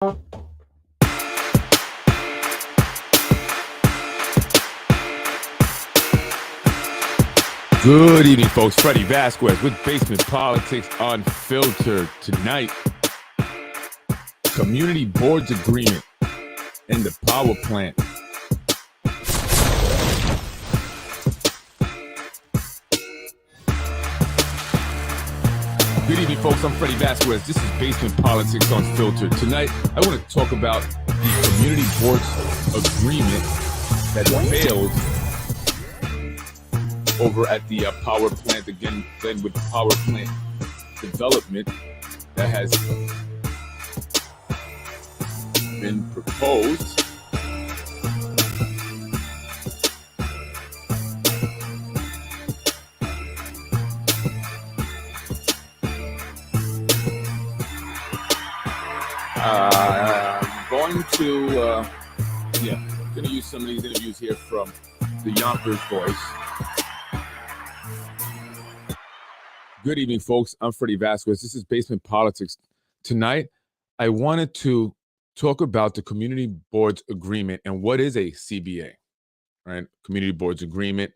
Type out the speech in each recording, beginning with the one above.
Good evening, folks. Freddy Vazquez with Basement Politics Unfiltered. Tonight, Community Boards Agreement and the power plant. Good evening, folks. I'm Freddy Vazquez. This is Basement Politics Unfiltered. Tonight, I want to talk about the Community Boards Agreement that failed over at the power plant, again, then with the power plant development that has been proposed. I'm going to use some of these interviews here from the Yonkers Voice. Good evening, folks. I'm Freddy Vazquez. This is Basement Politics. Tonight, I wanted to talk about the Community Boards Agreement and what is a CBA, right? Community Boards Agreement.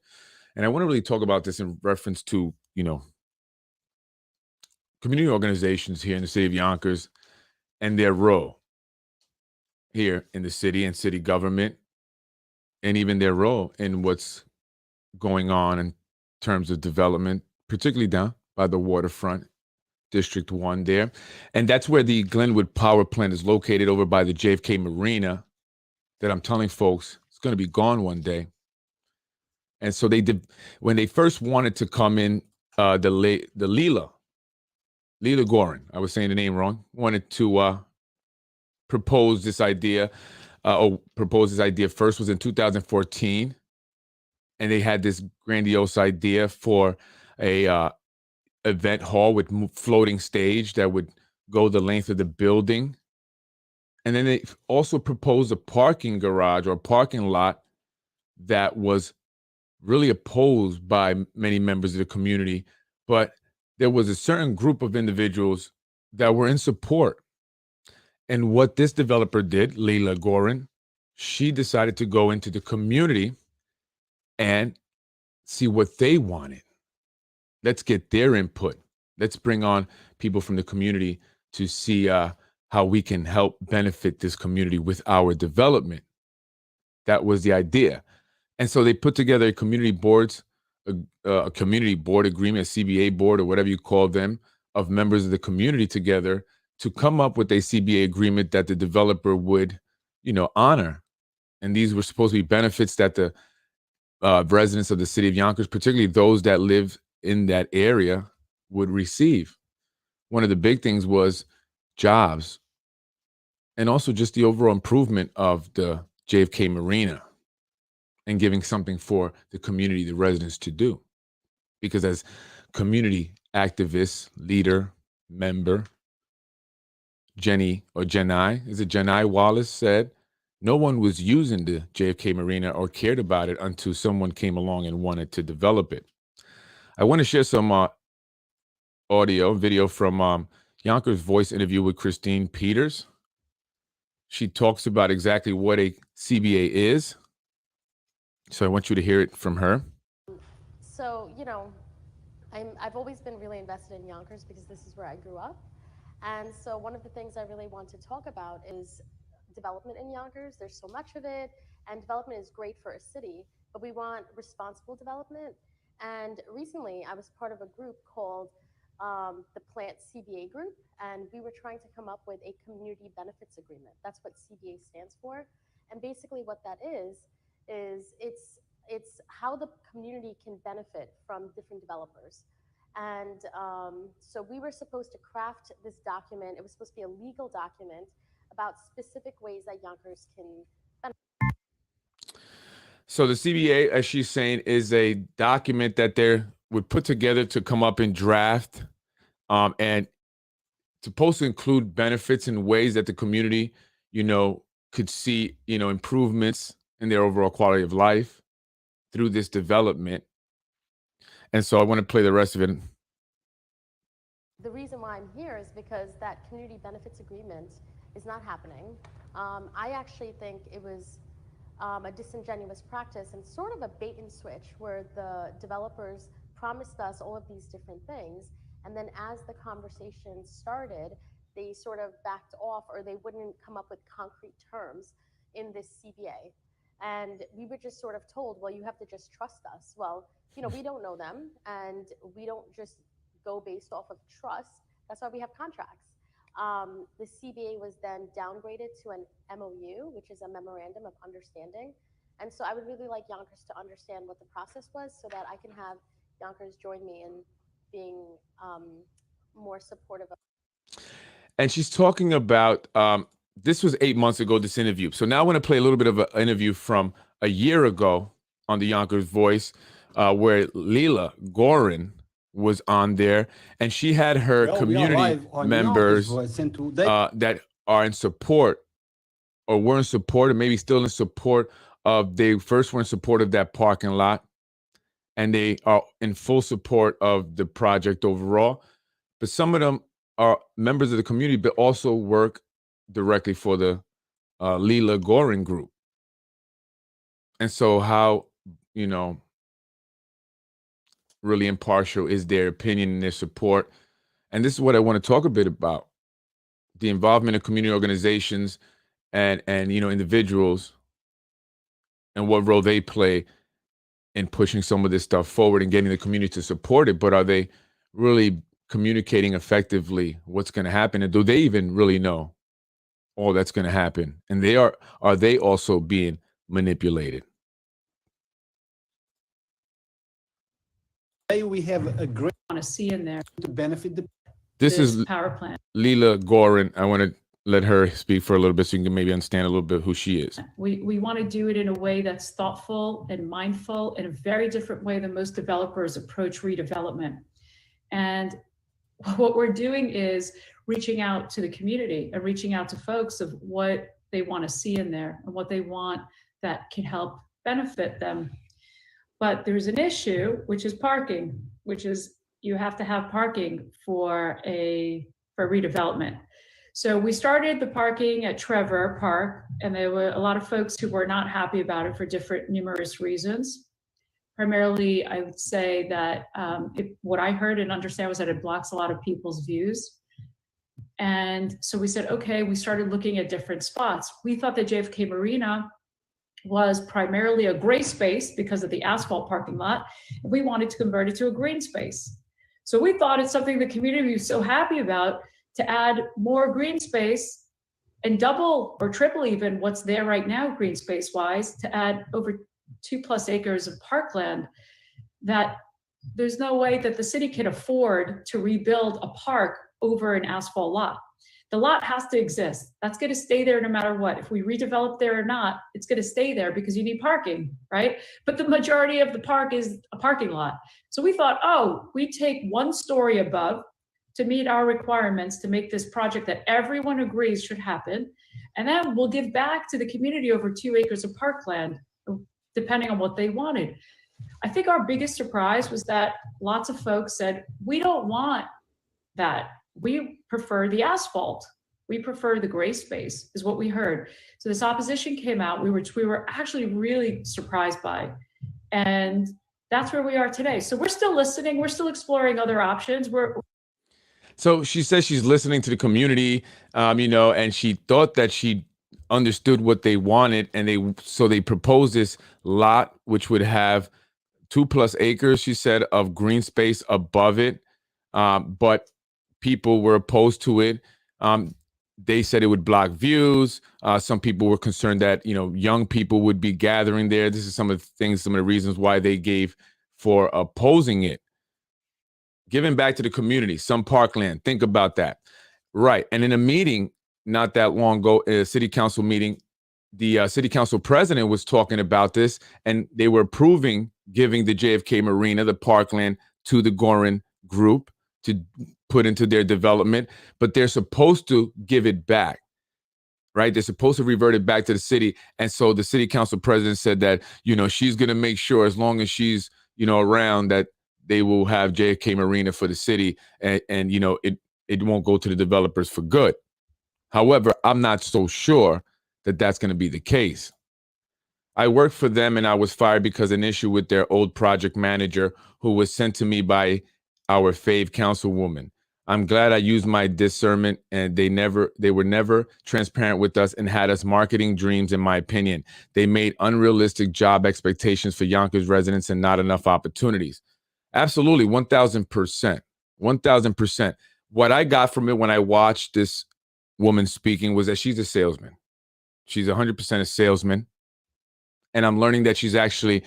And I want to really talk about this in reference to, community organizations here in the city of Yonkers and their role here in the city and city government, and even their role in what's going on in terms of development, particularly down by the waterfront, District 1 there. And that's where the Glenwood Power Plant is located, over by the JFK Marina, that I'm telling folks it's going to be gone one day. And so they did, when they first wanted to come in, the Lela Goren, I was saying the name wrong, wanted to propose this idea, first was in 2014. And they had this grandiose idea for a event hall with floating stage that would go the length of the building. And then they also proposed a parking garage or parking lot that was really opposed by many members of the community. But there was a certain group of individuals that were in support. And what this developer did, Lela Goren, she decided to go into the community and see what they wanted. Let's get their input. Let's bring on people from the community to see how we can help benefit this community with our development. That was the idea. And so they put together a community board agreement, a CBA board, or whatever you call them, of members of the community together to come up with a CBA agreement that the developer would, honor. And these were supposed to be benefits that the residents of the city of Yonkers, particularly those that live in that area, would receive. One of the big things was jobs, and also just the overall improvement of the JFK Marina and giving something for the community, the residents, to do. Because as community activist, leader, member, Jenny Wallace said, no one was using the JFK Marina or cared about it until someone came along and wanted to develop it. I want to share some video from Yonkers Voice interview with Christine Peters. She talks about exactly what a CBA is. So I want you to hear it from her. So, I've always been really invested in Yonkers because this is where I grew up. And so one of the things I really want to talk about is development in Yonkers. There's so much of it, and development is great for a city, but we want responsible development. And recently I was part of a group called the Plant CBA Group, and we were trying to come up with a community benefits agreement. That's what CBA stands for. And basically what that is it's how the community can benefit from different developers. And so we were supposed to craft this document. It was supposed to be a legal document about specific ways that Yonkers can benefit. So the CBA, as she's saying, is a document that they would put together to come up in draft, and supposed to include benefits in ways that the community, could see, improvements in their overall quality of life through this development. And so I want to play the rest of it. The reason why I'm here is because that community benefits agreement is not happening. I actually think it was a disingenuous practice and sort of a bait and switch where the developers promised us all of these different things. And then as the conversation started, they sort of backed off or they wouldn't come up with concrete terms in this CBA. And we were just sort of told, well, you have to just trust us. Well, we don't know them and we don't just go based off of trust. That's why we have contracts. The CBA was then downgraded to an MOU, which is a memorandum of understanding. And so I would really like Yonkers to understand what the process was so that I can have Yonkers join me in being more supportive of. And she's talking about this was 8 months ago, this interview. So now I want to play a little bit of an interview from a year ago on the Yonkers Voice, where Lela Goren was on there, and she had her community members that are in support or were in support or maybe still in support of, they first were in support of that parking lot, and they are in full support of the project overall. But some of them are members of the community, but also work directly for the Lela Goren group. And so how, really impartial is their opinion and their support? And this is what I want to talk a bit about: the involvement of community organizations and individuals, and what role they play in pushing some of this stuff forward and getting the community to support it. But are they really communicating effectively what's going to happen? And do they even really know all that's going to happen? And are they also being manipulated? We have a great want to see in there to benefit the. This is power plant. Lela Goren. I want to let her speak for a little bit so you can maybe understand a little bit who she is. We want to do it in a way that's thoughtful and mindful, in a very different way than most developers approach redevelopment. And what we're doing is reaching out to the community and reaching out to folks of what they want to see in there and what they want that can help benefit them. But there's an issue, which is parking, which is you have to have parking for redevelopment. So we started the parking at Trevor Park, and there were a lot of folks who were not happy about it for numerous reasons. Primarily, I would say that what I heard and understand was that it blocks a lot of people's views. And so we said, okay, we started looking at different spots. We thought that JFK Marina was primarily a gray space because of the asphalt parking lot. We wanted to convert it to a green space. So we thought it's something the community was so happy about, to add more green space and double or triple even what's there right now green space wise, to add over 2+ acres of parkland, that there's no way that the city can afford to rebuild a park over an asphalt lot. The lot has to exist. That's going to stay there no matter what. If we redevelop there or not, it's going to stay there because you need parking, right? But the majority of the park is a parking lot. So we thought, oh, we take 1 story above to meet our requirements to make this project that everyone agrees should happen. And then we'll give back to the community over 2 acres of parkland, depending on what they wanted. I think our biggest surprise was that lots of folks said, we don't want that. We prefer the asphalt. We prefer the gray space, is what we heard. So this opposition came out, we were actually really surprised by. And that's where we are today. So we're still listening. We're still exploring other options. So she says she's listening to the community, and she thought that she understood what they wanted, and they proposed this lot, which would have 2+ acres, she said, of green space above it. But people were opposed to it. They said it would block views. Some people were concerned that, young people would be gathering there. This is some of the reasons why they gave for opposing it. Giving back to the community, some parkland. Think about that. Right. And in a meeting not that long ago, a city council meeting, the city council president was talking about this, and they were approving giving the JFK Marina, the parkland, to the Goren group to put into their development, but they're supposed to give it back, right? They're supposed to revert it back to the city. And so the city council president said that, she's going to make sure, as long as she's, around, that they will have JFK Marina for the city, and it won't go to the developers for good. However, I'm not so sure that that's going to be the case. I worked for them and I was fired because of an issue with their old project manager who was sent to me by our fave councilwoman. I'm glad I used my discernment and they were never transparent with us and had us marketing dreams, in my opinion. They made unrealistic job expectations for Yonkers residents and not enough opportunities. Absolutely, 1000%. 1000%. What I got from it when I watched this woman speaking was that she's a salesman. She's 100% a salesman. And I'm learning that she's actually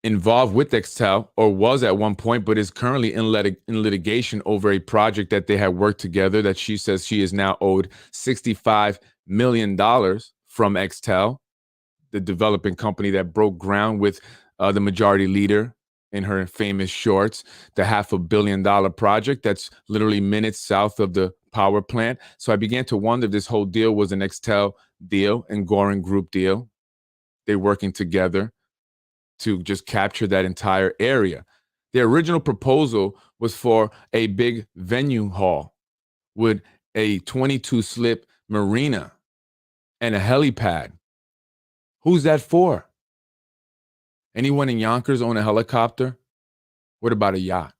involved with Extel, or was at one point, but is currently in litigation over a project that they had worked together that she says she is now owed $65 million from Extel, the developing company that broke ground with the majority leader in her famous shorts, the $500 million project that's literally minutes south of the power plant. So I began to wonder if this whole deal was an Extel deal and Goren Group deal. They're working together to just capture that entire area. The original proposal was for a big venue hall with a 22-slip marina and a helipad. Who's that for? Anyone in Yonkers own a helicopter? What about a yacht?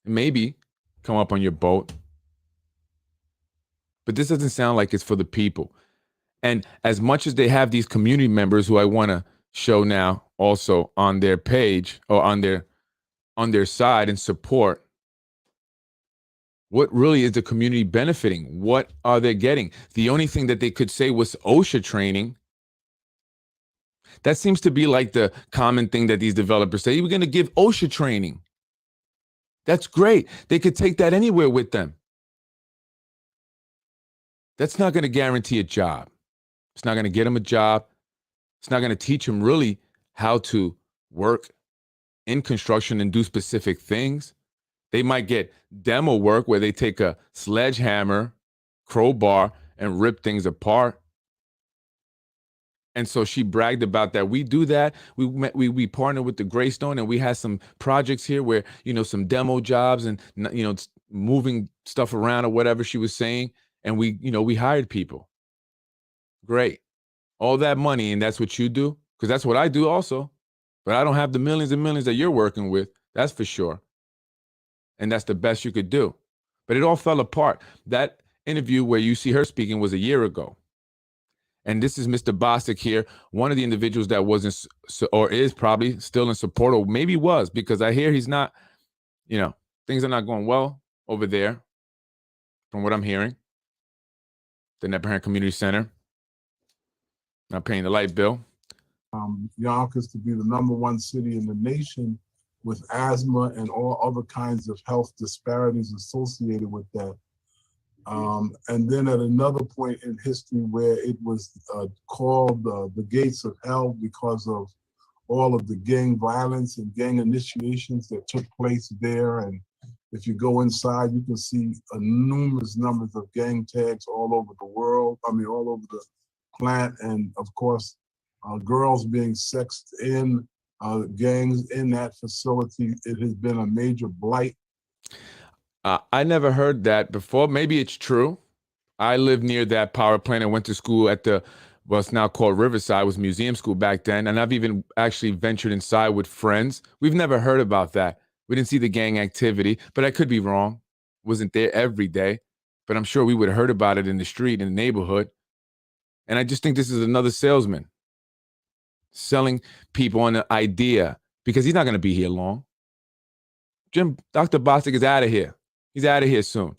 Maybe come up on your boat. But this doesn't sound like it's for the people. And as much as they have these community members who I want to show now also on their page or on their side and support, what really is the community benefiting? What are they getting? The only thing that they could say was OSHA training. That seems to be like the common thing that these developers say. We're going to give OSHA training. That's great. They could take that anywhere with them. That's not going to guarantee a job. It's not going to get them a job. It's not going to teach them really how to work in construction and do specific things. They might get demo work where they take a sledgehammer, crowbar, and rip things apart. And so she bragged about that. We do that. We partner with the Greystone, and we had some projects here where, some demo jobs and, moving stuff around or whatever she was saying. And we hired people. Great. All that money, and that's what you do? Because that's what I do also. But I don't have the millions and millions that you're working with. That's for sure. And that's the best you could do. But it all fell apart. That interview where you see her speaking was a year ago. And this is Mr. Bostic here, one of the individuals that wasn't or is probably still in support, or maybe was, because I hear he's not, things are not going well over there from what I'm hearing. The Nepperhan Community Center. Not paying the light bill. Yonkers to be the #1 city in the nation with asthma and all other kinds of health disparities associated with that. And then at another point in history where it was called the gates of hell because of all of the gang violence and gang initiations that took place there. And if you go inside, you can see numerous numbers of gang tags all over the world. All over the plant, and of course, girls being sexed in gangs in that facility. It has been a major blight. I never heard that before. Maybe it's true. I lived near that power plant and went to school at what's now called Riverside. It was museum school back then. And I've even actually ventured inside with friends. We've never heard about that. We didn't see the gang activity, but I could be wrong. Wasn't there every day, but I'm sure we would have heard about it in the street, in the neighborhood. And I just think this is another salesman selling people on an idea, because he's not going to be here long. Dr. Bostic is out of here. He's out of here soon.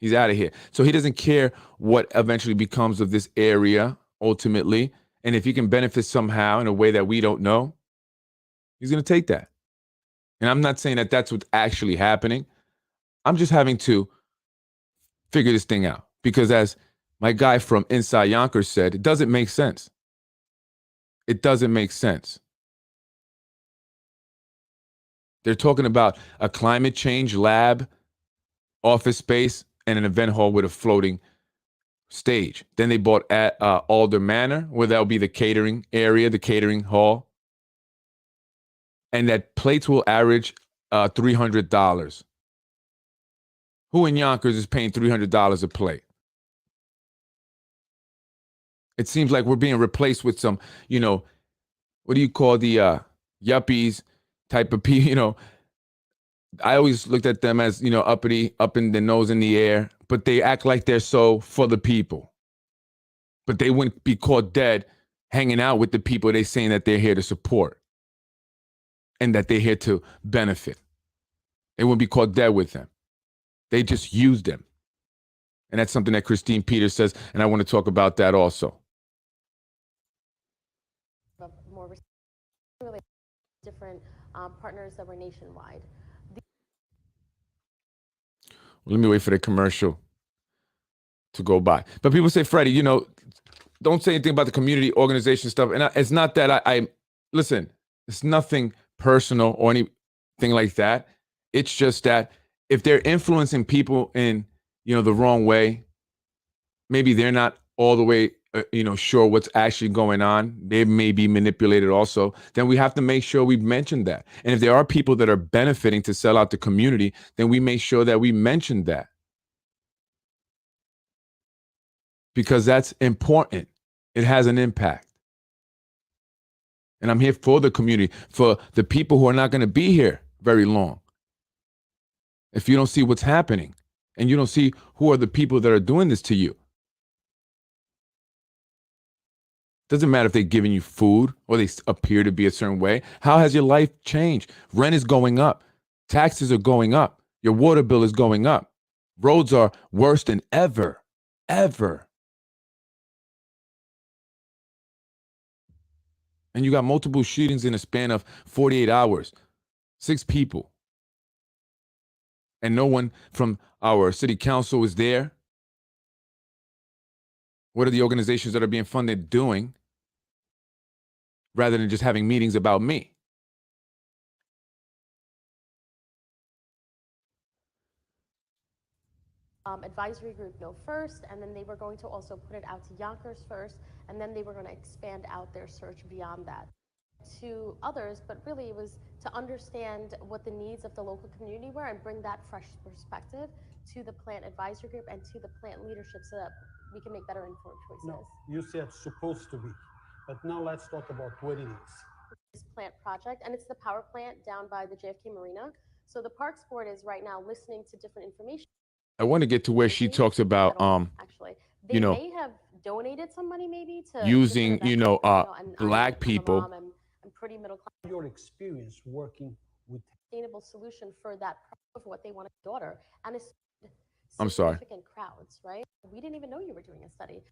He's out of here. So he doesn't care what eventually becomes of this area ultimately. And if he can benefit somehow in a way that we don't know, he's going to take that. And I'm not saying that that's what's actually happening. I'm just having to figure this thing out. Because as my guy from Inside Yonkers said, it doesn't make sense. It doesn't make sense. They're talking about a climate change lab, office space, and an event hall with a floating stage. Then they bought at Alder Manor, where that'll be the catering area, the catering hall. And that plates will average $300. Who in Yonkers is paying $300 a plate? It seems like we're being replaced with some, what do you call the yuppies type of people, I always looked at them as, uppity, up in the nose in the air, but they act like they're so for the people. But they wouldn't be caught dead hanging out with the people they saying that they're here to support and that they're here to benefit. They wouldn't be caught dead with them. They just use them. And that's something that Christine Peters says, and I want to talk about that also. More really different partners that were nationwide. Let me wait for the commercial to go by. But people say, Freddie, don't say anything about the community organization stuff. And it's not that I listen, it's nothing personal or anything like that. It's just that if they're influencing people in, the wrong way, maybe they're not all the way, sure what's actually going on. They may be manipulated also. Then we have to make sure we mention that. And if there are people that are benefiting to sell out the community, then we make sure that we mention that. Because that's important. It has an impact. And I'm here for the community, for the people who are not going to be here very long. If you don't see what's happening and you don't see who are the people that are doing this to you. Doesn't matter if they're giving you food or they appear to be a certain way. How has your life changed? Rent is going up. Taxes are going up. Your water bill is going up. Roads are worse than ever. And you got multiple shootings in a span of 48 hours. 6 people. And no one from our city council is there. What are the organizations that are being funded doing rather than just having meetings about me? Advisory group know first, and then they were going to also put it out to Yonkers first, and then they were going to expand out their search beyond that to others. But really it was to understand what the needs of the local community were and bring that fresh perspective to the plant advisory group and to the plant leadership so that we can make better informed choices. No, you said supposed to be, but now let's talk about what it is. This plant project, and it's the power plant down by the JFK Marina. So the Parks Board is right now listening to different information. I want to get to where she talks about, actually, they may have donated some money maybe to using, and black people. I'm pretty middle class. Your experience working with Sustainable solution for that, for what they want a daughter, and it's I'm sorry. Significant crowds, right? We didn't even know you were doing a study.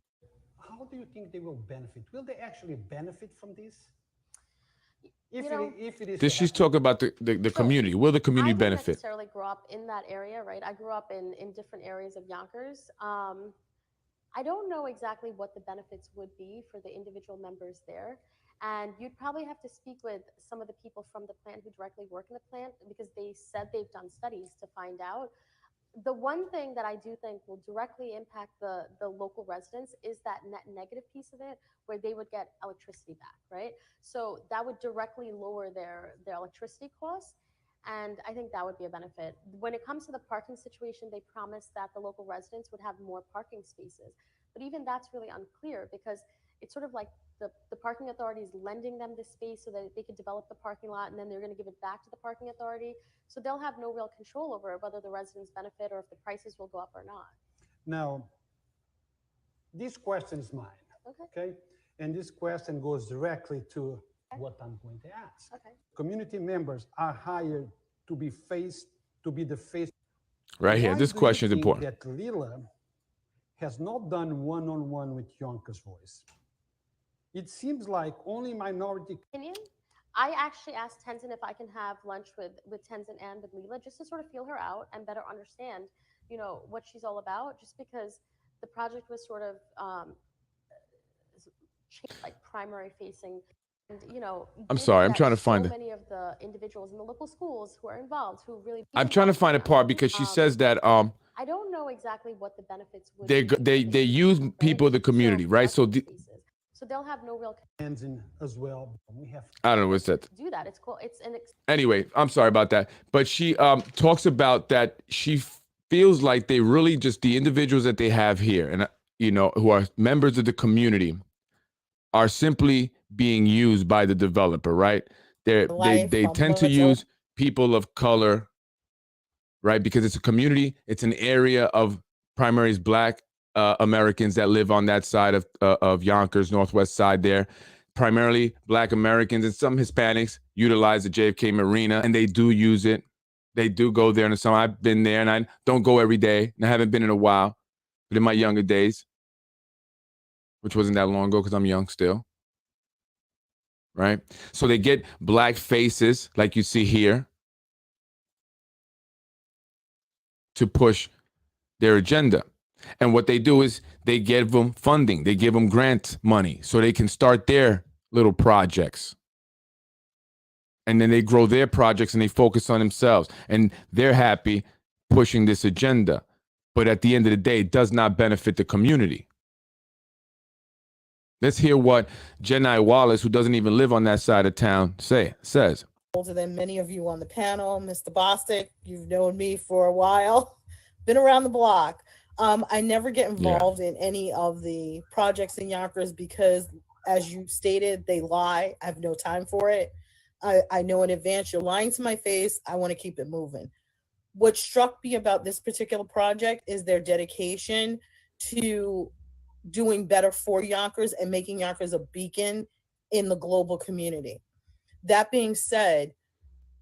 How do you think they will benefit? Will they actually benefit from this? If it is This she's talking about the community. Will the community I didn't benefit? necessarily grow up in that area, right? I grew up in different areas of Yonkers. I don't know exactly what the benefits would be for the individual members there. And you'd probably have to speak with some of the people from the plant who directly work in the plant, because they said they've done studies to find out. The one thing that I do think will directly impact the local residents is that net negative piece of it, where they would get electricity back, right? So that would directly lower their electricity costs. And I think that would be a benefit. When it comes to the parking situation, they promised that the local residents would have more parking spaces. But even that's really unclear, because it's sort of like the parking authority is lending them this space so that they could develop the parking lot, and then they're going to give it back to the parking authority. So they'll have no real control over whether the residents benefit or if the prices will go up or not. Now, this question is mine, okay? And this question goes directly to what I'm going to ask. Okay. Community members are hired to be the face. Right here. Why This do you question is think important. that Lela has not done one-on-one with Yonkers Voice? It seems like only minority. Opinion? I actually asked Tenzin if I can have lunch with Tenzin and with Lela, just to sort of feel her out and better understand, what she's all about, just because the project was sort of like primary facing. And, I'm sorry, I'm trying to find so it. many of the individuals in the local schools who are involved, who really. I'm trying to find a part because she says that I don't know exactly what the benefits would they be. use people of the community, right? So so they'll have no real Tenzin as well. We have. I don't know what's that. do that. It's cool. It's an Anyway, I'm sorry about that. But she talks about that she feels like they really just, the individuals that they have here and, you know, who are members of the community are simply being used by the developer, right? They tend to use people of color, right? Because it's a community, it's an area of primaries Black Americans that live on that side of Yonkers, northwest side there. Primarily Black Americans and some Hispanics utilize the JFK Marina, and they do use it. They do go there in the summer. I've been there, and I don't go every day, and I haven't been in a while, but in my younger days, which wasn't that long ago because I'm young still, right? So they get Black faces like you see here to push their agenda. And what they do is they give them funding, they give them grant money so they can start their little projects. And then they grow their projects and they focus on themselves. And they're happy pushing this agenda. But at the end of the day, it does not benefit the community. Let's hear what Jenai Wallace, who doesn't even live on that side of town, says. Older than many of you on the panel. Mr. Bostic, you've known me for a while, been around the block. I never get involved in any of the projects in Yonkers because, as you stated, they lie. I have no time for it. I know in advance you're lying to my face. I want to keep it moving. What struck me about this particular project is their dedication to doing better for Yonkers and making Yonkers a beacon in the global community. That being said,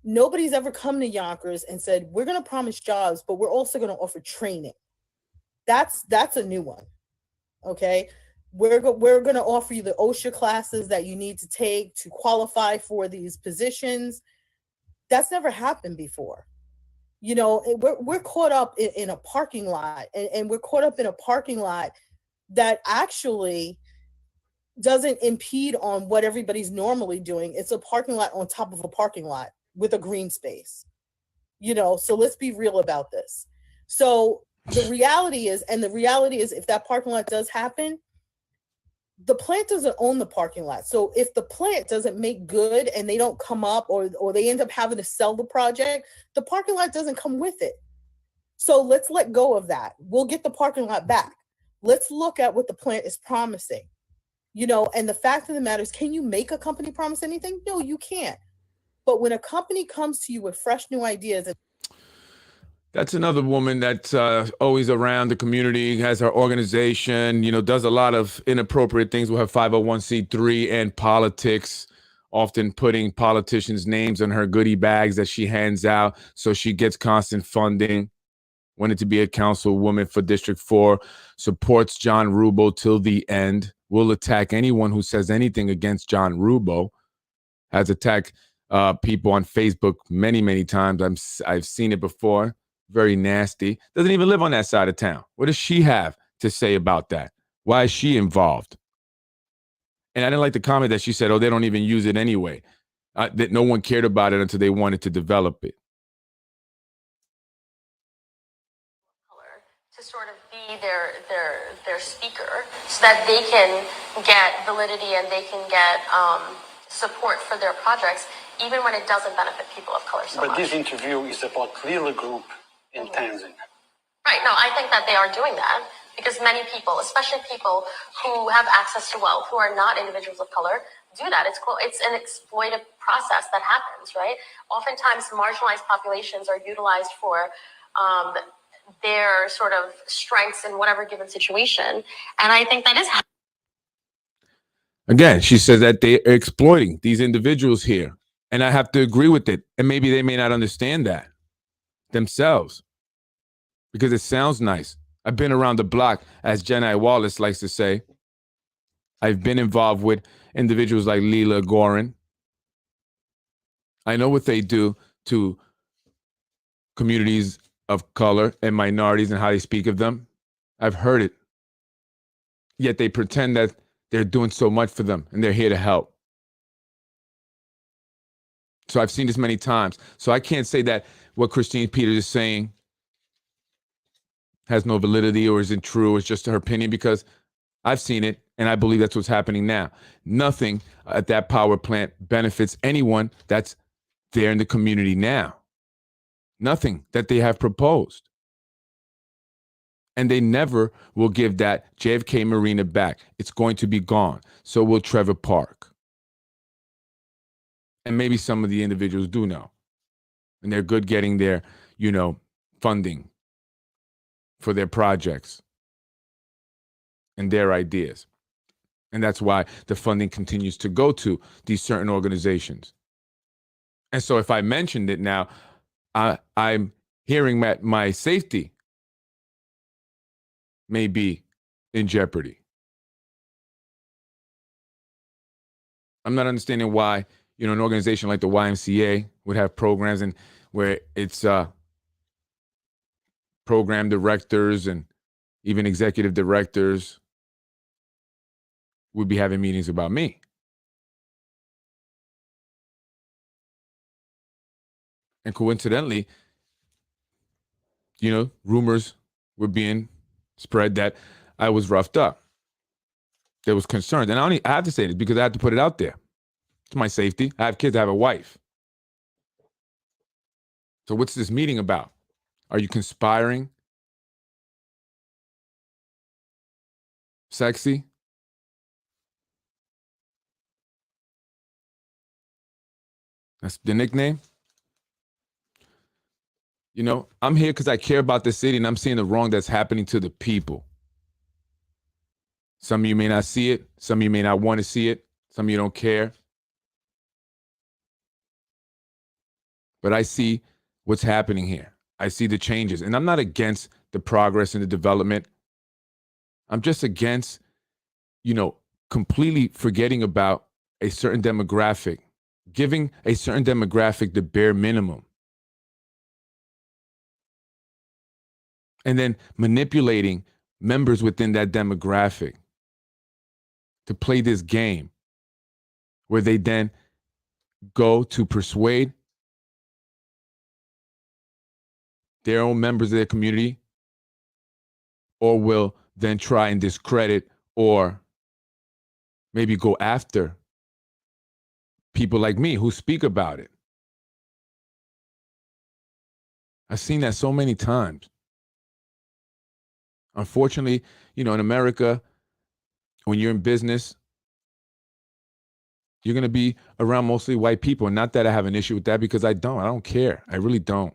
nobody's ever come to Yonkers and said, we're going to promise jobs, but we're also going to offer training. That's a new one. Okay. We're going to offer you the OSHA classes that you need to take to qualify for these positions. That's never happened before. You know, we're caught up in a parking lot, and we're caught up in a parking lot that actually doesn't impede on what everybody's normally doing. It's a parking lot on top of a parking lot with a green space, you know, so let's be real about this. So the reality is if that parking lot does happen, the plant doesn't own the parking lot. So if the plant doesn't make good and they don't come up, or they end up having to sell the project, the parking lot doesn't come with it. So let's let go of that. We'll get the parking lot back. Let's look at what the plant is promising. You know, and the fact of the matter is, can you make a company promise anything? No, you can't. But when a company comes to you with fresh new ideas. That's another woman that's always around the community, has her organization, you know, does a lot of inappropriate things with her 501c3 and politics, often putting politicians' names on her goodie bags that she hands out so she gets constant funding. Wanted to be a councilwoman for District 4, supports John Rubo till the end, will attack anyone who says anything against John Rubo, has attacked people on Facebook many, many times. I've seen it before. Very nasty. Doesn't even live on that side of town. What does she have to say about that? Why is she involved? And I didn't like the comment that she said, oh, they don't even use it anyway. That no one cared about it until they wanted to develop it. To sort of be their speaker so that they can get validity and they can get support for their projects, even when it doesn't benefit people of color so much. But this interview is about Lela Group in Tanzania. Right. No, I think that they are doing that because many people, especially people who have access to wealth, who are not individuals of color, do that. It's an exploitive process that happens, right? Oftentimes, marginalized populations are utilized for their sort of strengths in whatever given situation. And I think that is happening. Again, she says that they are exploiting these individuals here. And I have to agree with it. And maybe they may not understand that themselves because it sounds nice. I've been around the block, as Jenai Wallace likes to say. I've been involved with individuals like Lela, Goren. I know what they do to communities of color and minorities and how they speak of them. I've heard it. Yet they pretend that they're doing so much for them and they're here to help. So I've seen this many times. So I can't say that what Christine Peters is saying has no validity or isn't true. It's just her opinion because I've seen it and I believe that's what's happening now. Nothing at that power plant benefits anyone that's there in the community now. Nothing that they have proposed. And they never will give that JFK Marina back. It's going to be gone. So will Trevor Park. And maybe some of the individuals do know. And they're good getting their, funding for their projects and their ideas. And that's why the funding continues to go to these certain organizations. And so if I mentioned it now, I'm hearing that my safety may be in jeopardy. I'm not understanding why, an organization like the YMCA would have programs and where it's program directors and even executive directors would be having meetings about me. And coincidentally, rumors were being spread that I was roughed up. There was concerns. And I have to say this because I have to put it out there. It's my safety. I have kids. I have a wife. So what's this meeting about? Are you conspiring? Sexy? That's the nickname? I'm here because I care about the city and I'm seeing the wrong that's happening to the people. Some of you may not see it. Some of you may not want to see it. Some of you don't care. But I see what's happening here. I see the changes. And I'm not against the progress and the development. I'm just against, completely forgetting about a certain demographic, giving a certain demographic the bare minimum. And then manipulating members within that demographic to play this game where they then go to persuade their own members of their community or will then try and discredit or maybe go after people like me who speak about it. I've seen that so many times. Unfortunately, in America, when you're in business, you're going to be around mostly white people. And not that I have an issue with that because I don't care. I really don't.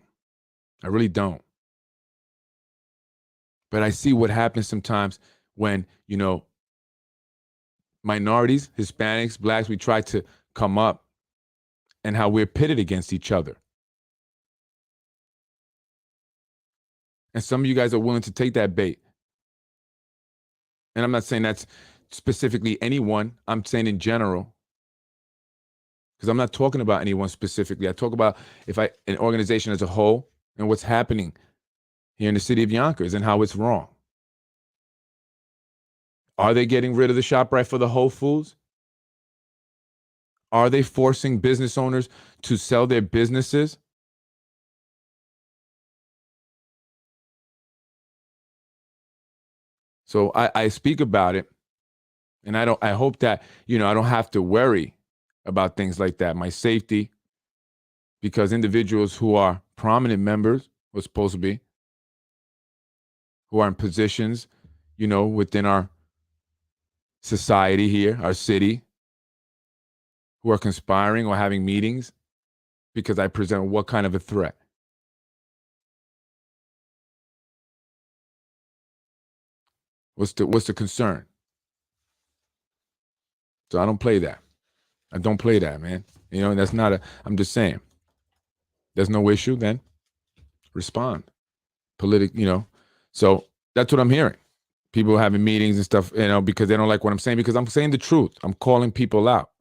But I see what happens sometimes when, minorities, Hispanics, blacks, we try to come up and how we're pitted against each other. And some of you guys are willing to take that bait. And I'm not saying that's specifically anyone. I'm saying in general. Because I'm not talking about anyone specifically. I talk about an organization as a whole and what's happening here in the city of Yonkers and how it's wrong. Are they getting rid of the ShopRite for the Whole Foods? Are they forcing business owners to sell their businesses? So I speak about it, and I hope that, I don't have to worry about things like that, my safety, because individuals who are prominent members, or supposed to be, who are in positions, within our society here, our city, who are conspiring or having meetings because I present what kind of a threat? What's the concern? So I don't play that. I don't play that, man. That's not I'm just saying. There's no issue, then respond. So that's what I'm hearing. People having meetings and stuff, because they don't like what I'm saying, because I'm saying the truth. I'm calling people out.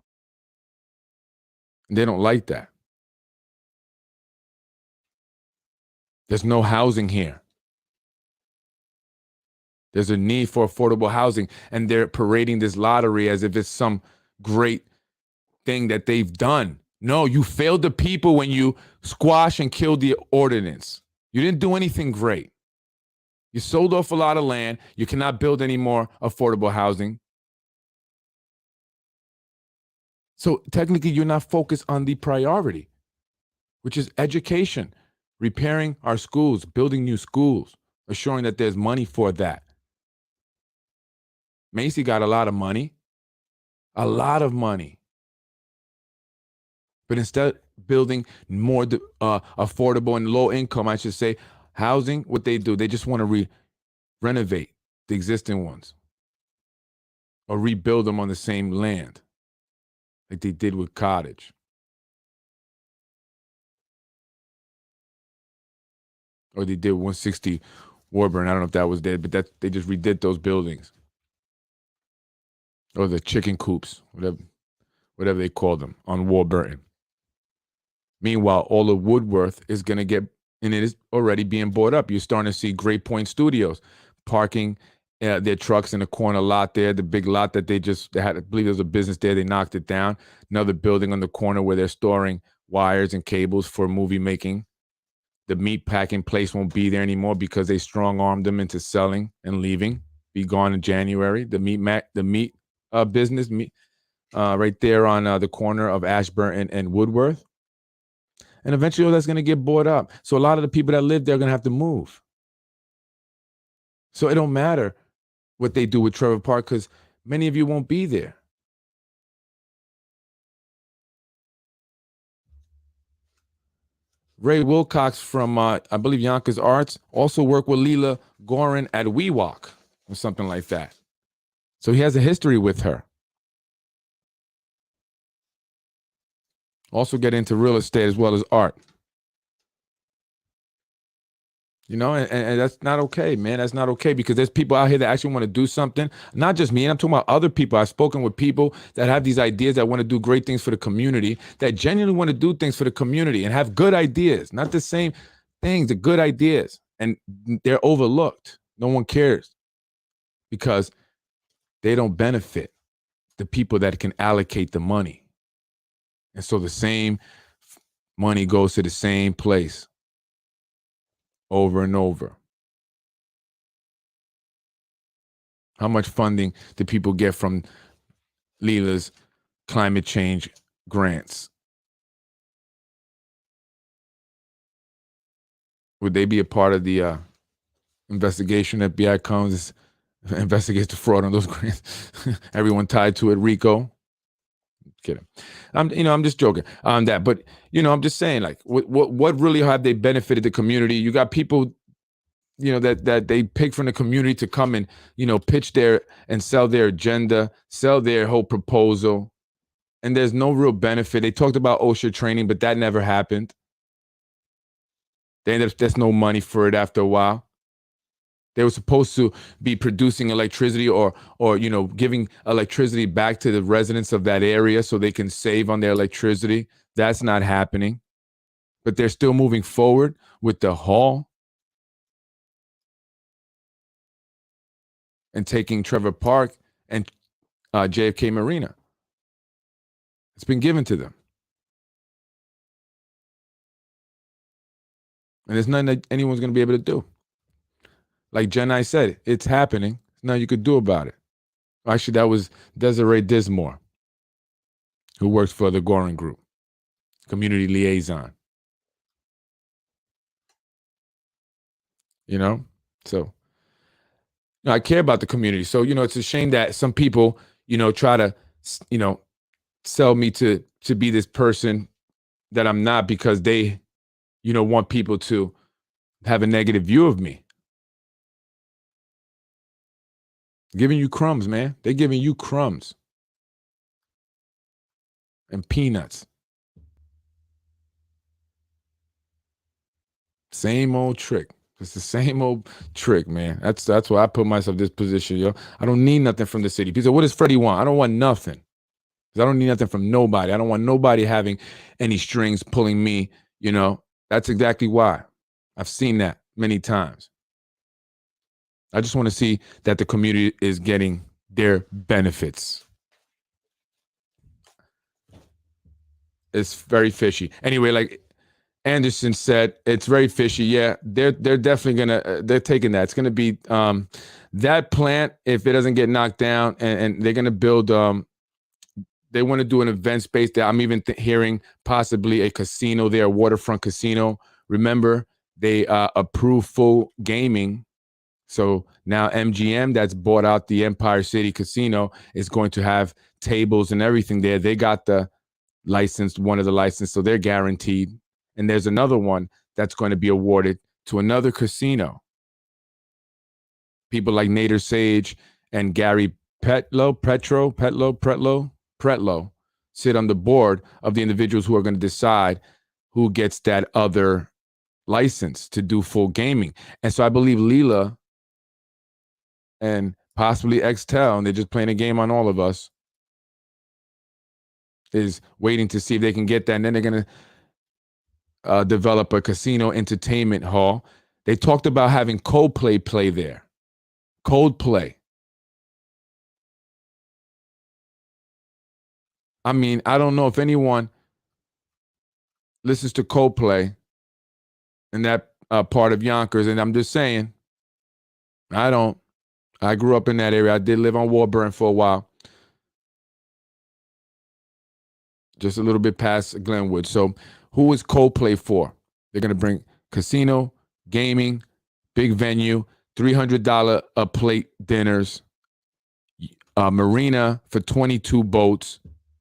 And they don't like that. There's no housing here. There's a need for affordable housing, and they're parading this lottery as if it's some great thing that they've done. No, you failed the people when you squashed and killed the ordinance. You didn't do anything great. You sold off a lot of land. You cannot build any more affordable housing. So technically, you're not focused on the priority, which is education, repairing our schools, building new schools, assuring that there's money for that. Macy got a lot of money. A lot of money. But instead building more affordable and low income, I should say, housing, what they do, they just want to renovate the existing ones or rebuild them on the same land like they did with Cottage. Or they did 160 Warburn. I don't know if that was there, but they just redid those buildings. Or the chicken coops, whatever they call them, on Warburton. Meanwhile, all of Woodworth is going to get, and it is already being bought up. You're starting to see Great Point Studios parking their trucks in the corner lot there, the big lot that they had, I believe there was a business there, they knocked it down. Another building on the corner where they're storing wires and cables for movie making. The meat packing place won't be there anymore because they strong-armed them into selling and leaving. Be gone in January. The meat business right there on the corner of Ashburn and Woodworth. And eventually all that's going to get bought up. So a lot of the people that live there are going to have to move. So it don't matter what they do with Trevor Park because many of you won't be there. Ray Wilcox from, I believe, Yonkers Arts also worked with Lela Goren at WeWalk or something like that. So he has a history with her. Also get into real estate as well as art. You know, and that's not okay, man. That's not okay because there's people out here that actually want to do something. Not just me. And I'm talking about other people. I've spoken with people that have these ideas that want to do great things for the community, that genuinely want to do things for the community and have good ideas, not the same things, the good ideas. And they're overlooked. No one cares because they don't benefit the people that can allocate the money. And so the same money goes to the same place. Over and over. How much funding do people get from Lela's climate change grants? Would they be a part of the investigation? FBI comes, investigates the fraud on those grants. Everyone tied to it, Rico. Kidding. I'm just joking on that. But, I'm just saying, like, what really have they benefited the community? You got people, that they pick from the community to come and, pitch their and sell their agenda, sell their whole proposal. And there's no real benefit. They talked about OSHA training, but that never happened. There's no money for it after a while. They were supposed to be producing electricity or giving electricity back to the residents of that area so they can save on their electricity. That's not happening. But they're still moving forward with the hall and taking Trevor Park and JFK Marina. It's been given to them. And there's nothing that anyone's going to be able to do. Like Jen I said, it's happening. Nothing you could do about it. Actually, that was Desiree Dismore, who works for the Goren Group, community liaison. So I care about the community. So, it's a shame that some people, try to, sell me to be this person that I'm not because they, want people to have a negative view of me. Giving you crumbs, man. They're giving you crumbs and peanuts. Same old trick. It's the same old trick, man. That's why I put myself in this position, yo. I don't need nothing from the city. People say, what does Freddy want? I don't want nothing. Because I don't need nothing from nobody. I don't want nobody having any strings pulling me, That's exactly why. I've seen that many times. I just want to see that the community is getting their benefits. It's very fishy. Anyway, like Anderson said, it's very fishy. Yeah, they're definitely they're taking that. It's gonna be that plant if it doesn't get knocked down, and they're gonna build. They want to do an event space there. I'm even hearing possibly a casino there, a waterfront casino. Remember, they approved full gaming So now MGM, that's bought out the Empire City Casino, is going to have tables and everything there. They got the licensed, one of the license, so they're guaranteed. And there's another one that's going to be awarded to another casino. People like Nader Sage and Gary Pretlow sit on the board of the individuals who are going to decide who gets that other license to do full gaming. And so I believe Lela and possibly Xtel, and they're just playing a game on all of us, is waiting to see if they can get that. And then they're going to develop a casino entertainment hall. They talked about having Coldplay play there. Coldplay. I mean, I don't know if anyone listens to Coldplay in that part of Yonkers, and I'm just saying, I don't. I grew up in that area. I did live on Warburn for a while, just a little bit past Glenwood. So who is Coldplay for? They're going to bring casino, gaming, big venue, $300 a plate dinners, Marina for 22 boats.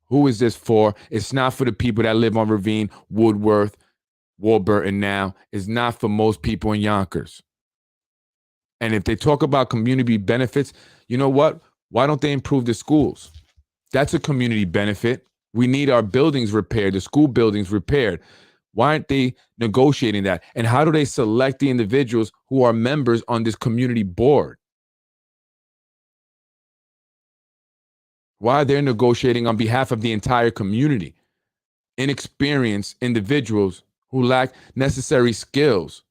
Who is this for? It's not for the people that live on Ravine, Woodworth, Warburton now. It's not for most people in Yonkers. And if they talk about community benefits, you know what? Why don't they improve the schools? That's a community benefit. We need our buildings repaired, the school buildings repaired. Why aren't they negotiating that? And how do they select the individuals who are members on this community board? Why they're negotiating on behalf of the entire community? Inexperienced individuals who lack necessary skills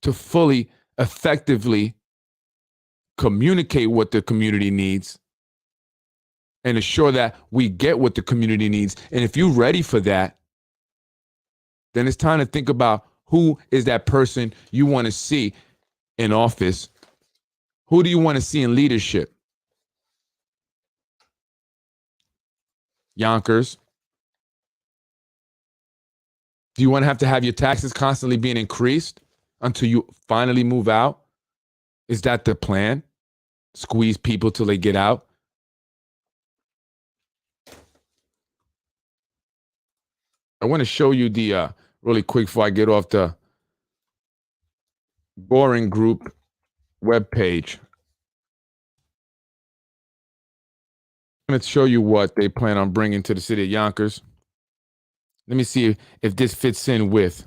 to fully, effectively communicate what the community needs and assure that we get what the community needs. And if you're ready for that, then it's time to think about who is that person you want to see in office. Who do you want to see in leadership? Yonkers. Do you want to have your taxes constantly being increased until you finally move out? Is that the plan? Squeeze people till they get out? I want to show you the, really quick before I get off, the Goren Group webpage. I'm going to show you what they plan on bringing to the city of Yonkers. Let me see if this fits in with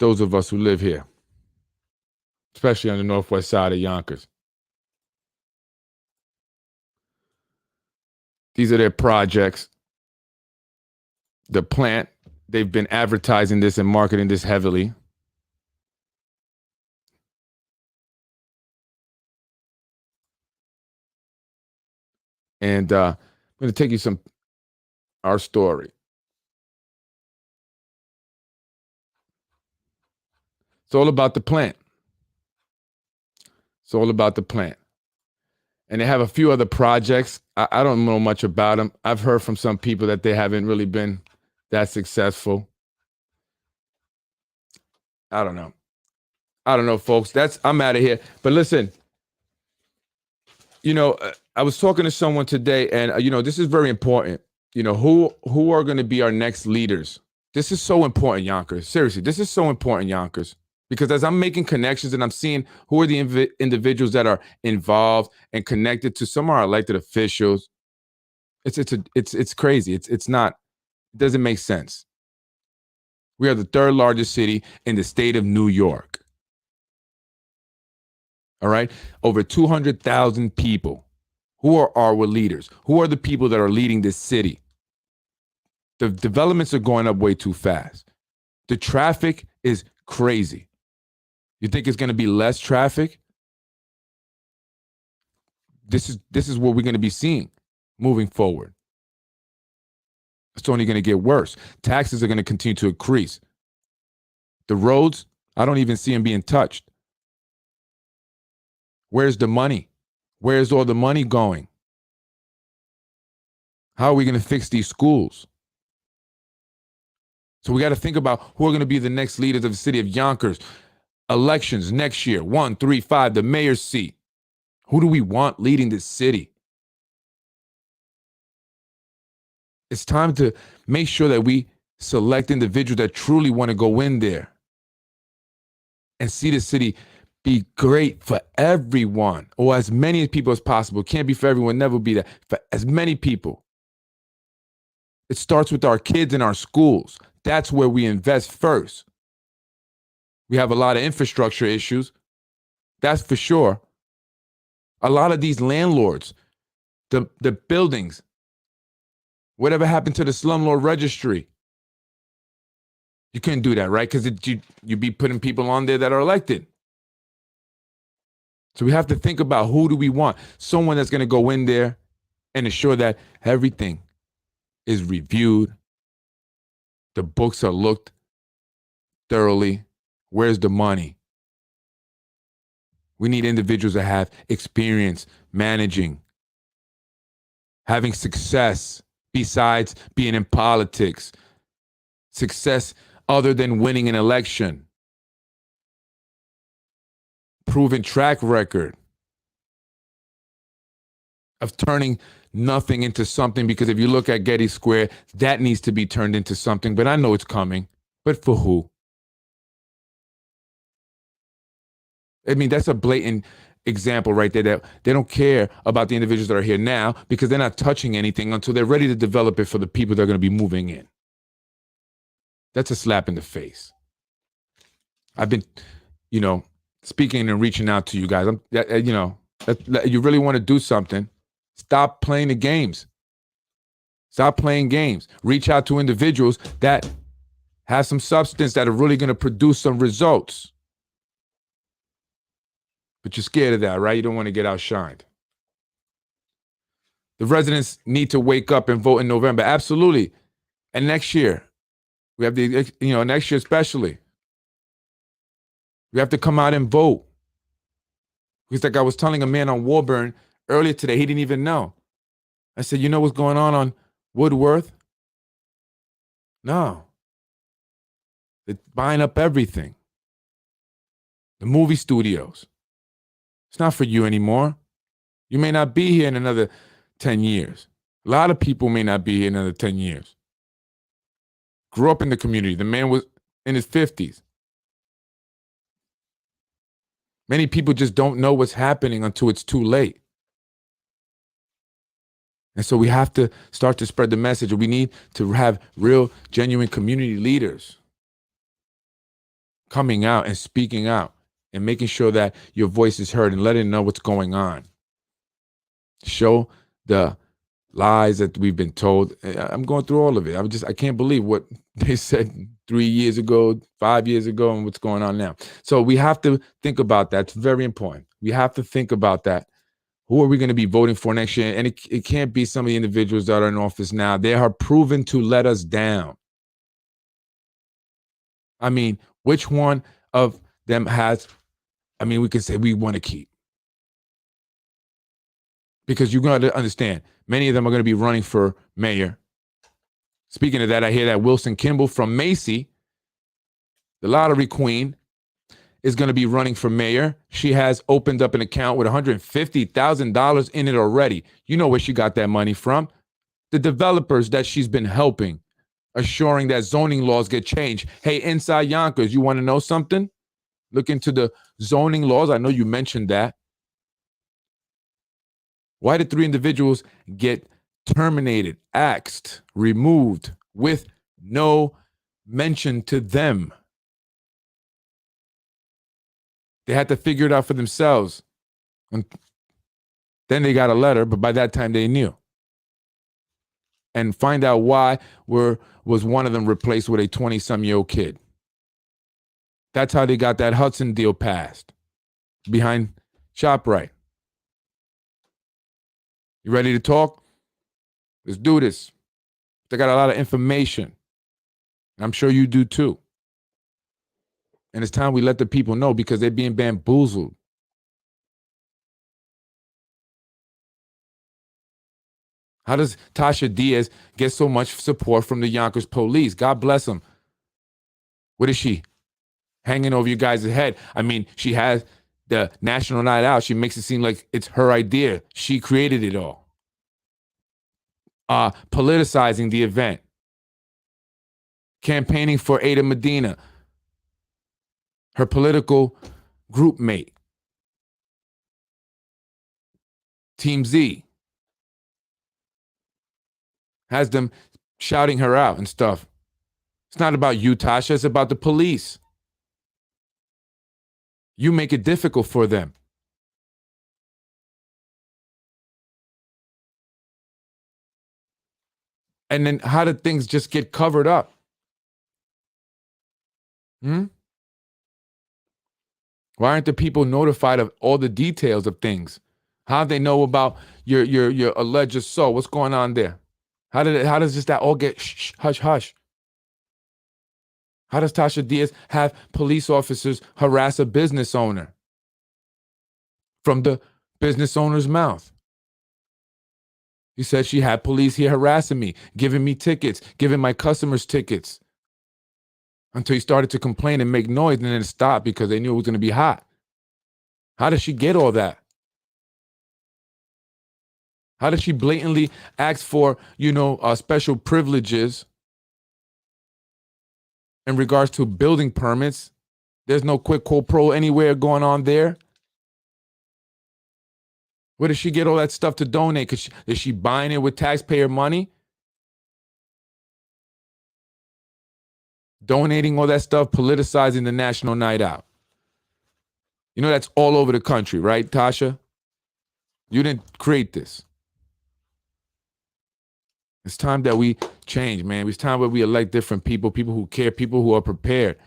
those of us who live here, especially on the northwest side of Yonkers. These are their projects. The plant, they've been advertising this and marketing this heavily. And I'm going to take you our story. It's all about the plant. It's all about the plant. And they have a few other projects. I don't know much about them. I've heard from some people that they haven't really been that successful. I don't know, folks. I'm out of here. But listen, I was talking to someone today, and this is very important. Who are going to be our next leaders? This is so important, Yonkers. Seriously, this is so important, Yonkers. Because as I'm making connections and I'm seeing who are the individuals that are involved and connected to some of our elected officials, it's crazy. It doesn't make sense. We are the third largest city in the state of New York. All right, over 200,000 people. Who are our leaders? Who are the people that are leading this city? The developments are going up way too fast. The traffic is crazy. You think it's going to be less traffic? This is what we're going to be seeing moving forward. It's only going to get worse. Taxes are going to continue to increase. The roads, I don't even see them being touched. Where's the money? Where's all the money going? How are we going to fix these schools? So we got to think about who are going to be the next leaders of the city of Yonkers. elections next year, 1, 3, 5, the mayor's seat. Who do we want leading this city? It's time to make sure that we select individuals that truly want to go in there and see the city be great for everyone, or as many people as possible. Can't be for everyone, never be that. For as many people. It starts with our kids in our schools. That's where we invest first. We have a lot of infrastructure issues. That's for sure. A lot of these landlords, the buildings, whatever happened to the slumlord registry? You couldn't do that, right? Because you'd be putting people on there that are elected. So we have to think about, who do we want? Someone that's going to go in there and ensure that everything is reviewed. The books are looked thoroughly. Where's the money? We need individuals that have experience managing, having success besides being in politics, success other than winning an election, proven track record of turning nothing into something. Because if you look at Getty Square, that needs to be turned into something, but I know it's coming. But for who? I mean, that's a blatant example right there, that they don't care about the individuals that are here now, because they're not touching anything until they're ready to develop it for the people that are going to be moving in. That's a slap in the face. I've been, speaking and reaching out to you guys. You really want to do something, stop playing the games. Stop playing games. Reach out to individuals that have some substance, that are really going to produce some results. But you're scared of that, right? You don't want to get outshined. The residents need to wake up and vote in November. Absolutely. And next year, we have next year especially, we have to come out and vote. Because like I was telling a man on Warburn earlier today, he didn't even know. I said, you know what's going on Woodworth? No. They're buying up everything. The movie studios. It's not for you anymore. You may not be here in another 10 years. A lot of people may not be here in another 10 years. Grew up in the community. The man was in his 50s. Many people just don't know what's happening until it's too late. And so we have to start to spread the message. We need to have real, genuine community leaders coming out and speaking out and making sure that your voice is heard and letting them know what's going on. Show the lies that we've been told. I'm going through all of it. I can't believe what they said 3 years ago, 5 years ago, and what's going on now. So we have to think about that. It's very important. We have to think about that. Who are we going to be voting for next year? And it can't be some of the individuals that are in office now. They are proven to let us down. I mean, which one of them we can say we want to keep? Because you're going to understand, many of them are going to be running for mayor. Speaking of that, I hear that Wilson Kimball from Macy, the lottery queen, is going to be running for mayor. She has opened up an account with $150,000 in it already. You know where she got that money from. The developers that she's been helping, assuring that zoning laws get changed. Hey, inside Yonkers, you want to know something? Look into the zoning laws. I know you mentioned that. Why did 3 individuals get terminated, axed, removed with no mention to them? They had to figure it out for themselves. And then they got a letter, but by that time they knew. And find out why was one of them replaced with a 20-some-year-old kid. That's how they got that Hudson deal passed behind ShopRite. You ready to talk? Let's do this. They got a lot of information. I'm sure you do too. And it's time we let the people know, because they're being bamboozled. How does Tasha Diaz get so much support from the Yonkers police? God bless them. What is she? hanging over you guys' head. I mean, she has the National Night Out. She makes it seem like it's her idea. She created it all. Politicizing the event. Campaigning for Ada Medina, her political group mate. Team Z. Has them shouting her out and stuff. It's not about you, Tasha. It's about the police. You make it difficult for them. And then how did things just get covered up? Why aren't the people notified of all the details of things? How do they know about your alleged assault? What's going on there? How does just that all get hush hush? How does Tasha Diaz have police officers harass a business owner from the business owner's mouth? He said she had police here harassing me, giving me tickets, giving my customers tickets, until he started to complain and make noise, and then it stopped because they knew it was going to be hot. How does she get all that? How does she blatantly ask for, special privileges in regards to building permits? There's no quid pro quo anywhere going on there. Where does she get all that stuff to donate? Is she buying it with taxpayer money? Donating all that stuff, politicizing the National Night Out. That's all over the country, right, Tasha? You didn't create this. It's time that we change, man. It's time that we elect different people who care, people who are prepared.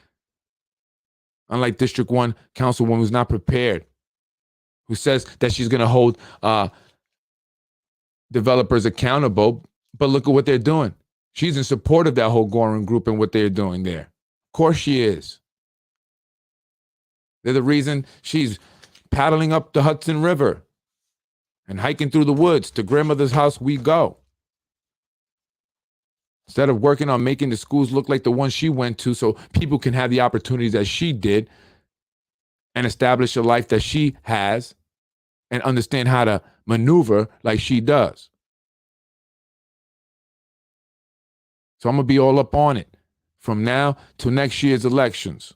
Unlike District 1 Councilwoman who's not prepared, who says that she's going to hold developers accountable, but look at what they're doing. She's in support of that whole Goren group and what they're doing there. Of course she is. They're the reason she's paddling up the Hudson River and hiking through the woods. To grandmother's house we go. Instead of working on making the schools look like the ones she went to so people can have the opportunities that she did and establish a life that she has and understand how to maneuver like she does. So I'm going to be all up on it from now to next year's elections.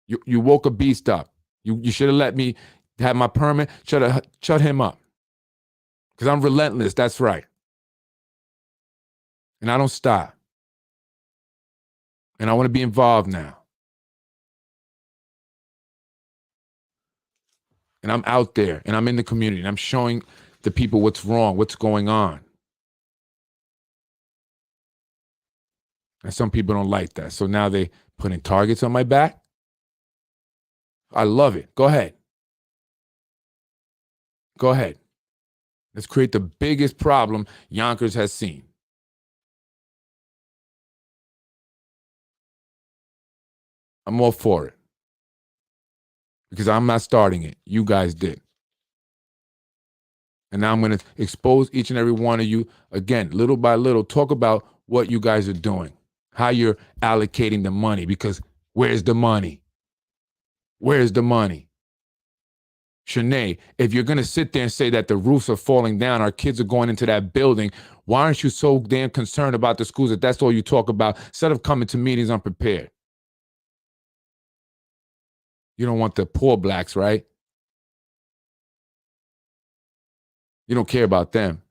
You woke a beast up. You should have let me have my permit. Shut him up. Because I'm relentless. That's right. And I don't stop. And I want to be involved now. And I'm out there and I'm in the community and I'm showing the people what's wrong, what's going on. And some people don't like that. So now they putting targets on my back. I love it. Go ahead. Go ahead. Let's create the biggest problem Yonkers has seen. I'm all for it. Because I'm not starting it. You guys did. And now I'm going to expose each and every one of you, again, little by little, talk about what you guys are doing, how you're allocating the money, because where's the money? Where's the money? Shanae, if you're going to sit there and say that the roofs are falling down, our kids are going into that building, why aren't you so damn concerned about the schools that that's all you talk about instead of coming to meetings unprepared? You don't want the poor blacks, right? You don't care about them.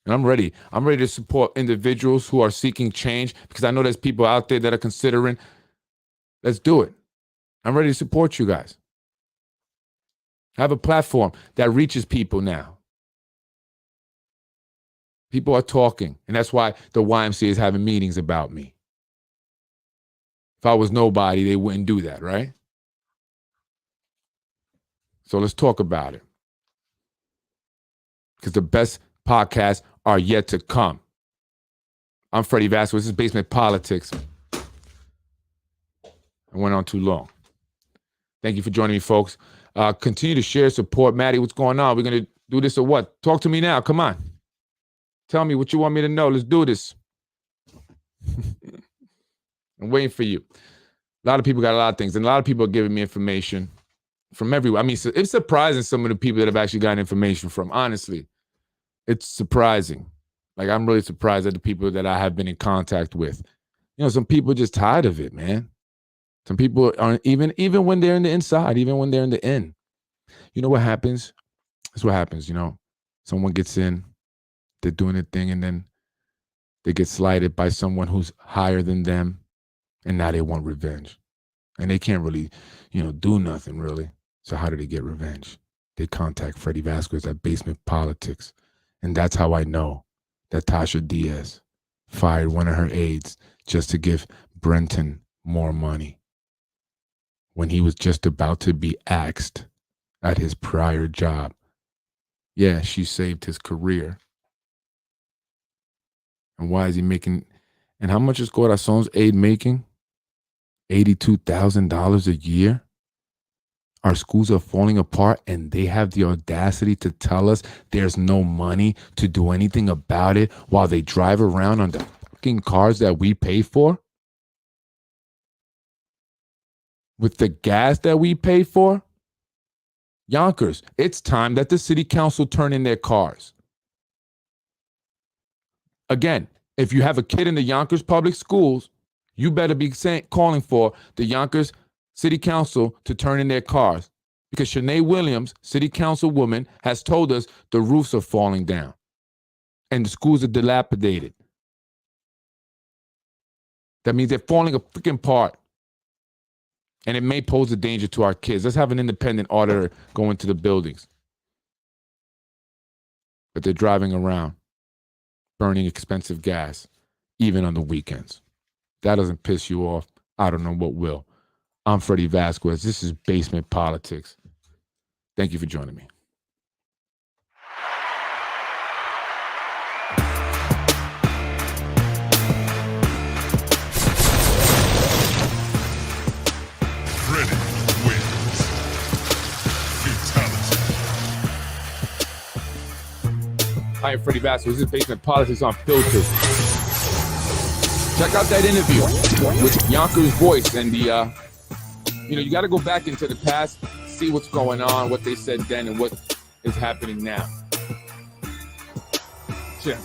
And I'm ready. I'm ready to support individuals who are seeking change because I know there's people out there that are considering. Let's do it. I'm ready to support you guys. I have a platform that reaches people now. People are talking, and that's why the YMCA is having meetings about me. If I was nobody, they wouldn't do that, right? So let's talk about it. Because the best podcasts are yet to come. I'm Freddy Vazquez. This is Basement Politics. I went on too long. Thank you for joining me, folks. Continue to share, support. Maddie, what's going on? We're going to do this or what? Talk to me now. Come on. Tell me what you want me to know. Let's do this. I'm waiting for you. A lot of people got a lot of things, and a lot of people are giving me information from everywhere. I mean, it's surprising some of the people that have actually gotten information from. Honestly, it's surprising. Like, I'm really surprised at the people that I have been in contact with. You know, some people are just tired of it, man. Some people aren't even when they're in the inside, even when they're in the end. You know what happens? That's what happens, you know. Someone gets in, they're doing a thing, and then they get slighted by someone who's higher than them, and now they want revenge. And they can't really, you know, do nothing really. So how do they get revenge? They contact Freddy Vazquez at Basement Politics. And that's how I know that Tasha Diaz fired one of her aides just to give Brenton more money when he was just about to be axed at his prior job. Yeah, she saved his career. And why is he making, and how much is Corazon's aide making? $82,000 a year? Our schools are falling apart, and they have the audacity to tell us there's no money to do anything about it while they drive around on the fucking cars that we pay for? With the gas that we pay for? Yonkers, it's time that the city council turn in their cars. Again, if you have a kid in the Yonkers public schools, you better be calling for the Yonkers City Council to turn in their cars, because Shanae Williams, City Councilwoman, has told us the roofs are falling down and the schools are dilapidated. That means they're falling freaking apart, and it may pose a danger to our kids. Let's have an independent auditor go into the buildings. But they're driving around, burning expensive gas, even on the weekends. That doesn't piss you off, I don't know what will. I'm Freddy Vazquez. This is Basement Politics. Thank you for joining me. Freddy wins. Fatality. Hi, I'm Freddy Vazquez. This is Basement Politics Unfiltered. Check out that interview with Yonkers Voice and the, you got to go back into the past, see what's going on, what they said then, and what is happening now. Check.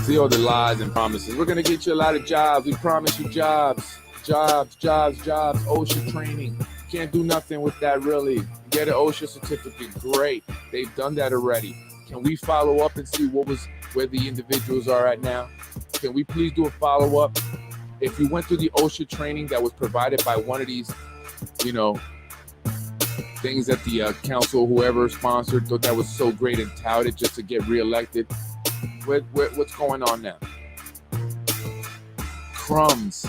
See all the lies and promises. We're going to get you a lot of jobs. We promise you jobs. OSHA training. Can't do nothing with that, really. Get an OSHA certificate. Great. They've done that already. Can we follow up and see where the individuals are at now? Can we please do a follow-up? If you went through the OSHA training that was provided by one of these, things that the council, whoever sponsored, thought that was so great and touted just to get reelected, what's going on now? Crumbs.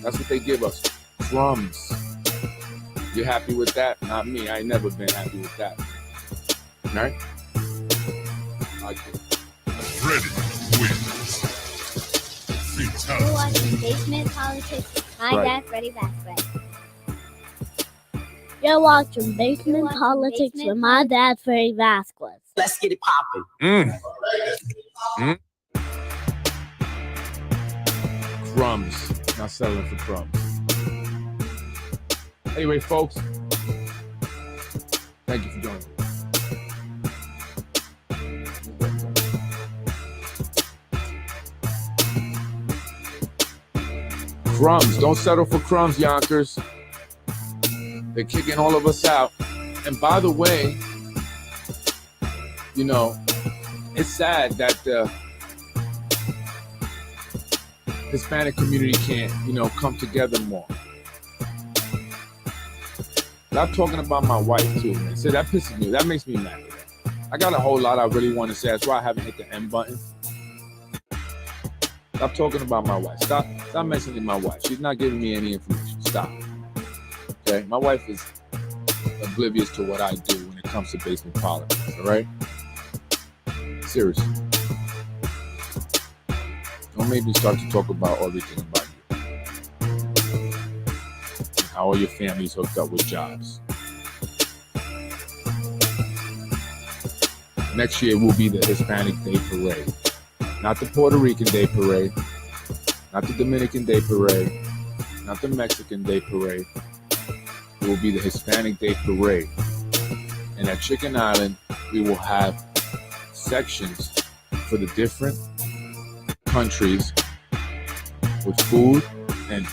That's what they give us. Crumbs. You happy with that? Not me. I ain't never been happy with that. All right? Freddy wins. Fatality. You're watching Basement Politics with my dad, Freddy Vazquez. You're watching Basement Politics with my dad, Freddy Vazquez. Let's get it popping. Crumbs. Not settling for crumbs. Anyway, folks, thank you for joining me. Crumbs. Don't settle for crumbs, Yonkers. They're kicking all of us out. And by the way, it's sad that the Hispanic community can't, come together more. I'm talking about my wife too, man. So that pisses me. That makes me mad. I got a whole lot I really want to say. That's why I haven't hit the end button. Stop talking about my wife. Stop mentioning my wife. She's not giving me any information. Stop. Okay? My wife is oblivious to what I do when it comes to basement politics. All right? Seriously. Don't make me start to talk about everything about you. How are your families hooked up with jobs? Next year will be the Hispanic Day Parade. Not the Puerto Rican Day Parade, not the Dominican Day Parade, not the Mexican Day Parade. It will be the Hispanic Day Parade. And at Chicken Island, we will have sections for the different countries with food and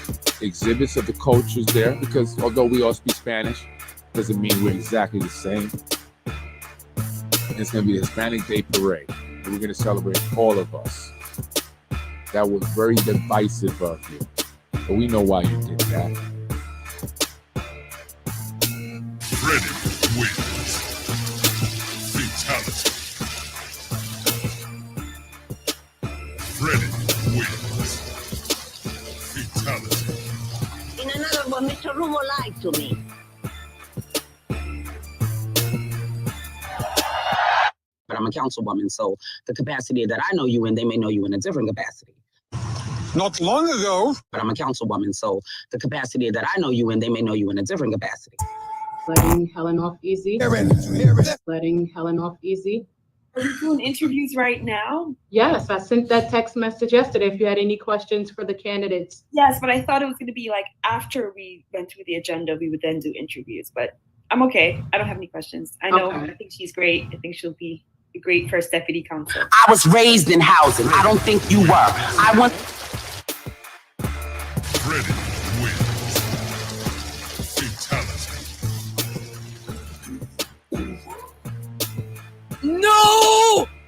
exhibits of the cultures there, because although we all speak Spanish, doesn't mean we're exactly the same. And it's going to be the Hispanic Day Parade, and we're going to celebrate all of us. That was very divisive of you, but we know why you did that. Freddy wins. Fatality. Freddy wins. Fatality. In another one, Mr. Rumo lied to me. But I'm a councilwoman, so the capacity that I know you in, they may know you in a different capacity. Not long ago. But I'm a councilwoman, so the capacity that I know you in, they may know you in a different capacity. Letting Helen off easy. Letting Helen off easy. Are we doing interviews right now? Yes, I sent that text message yesterday if you had any questions for the candidates. Yes, but I thought it was going to be like after we went through the agenda, we would then do interviews. But I'm okay. I don't have any questions. I know. Okay. I think she's great. I think she'll be a great first deputy council. I was raised in housing. I don't think you were. I want. Freddy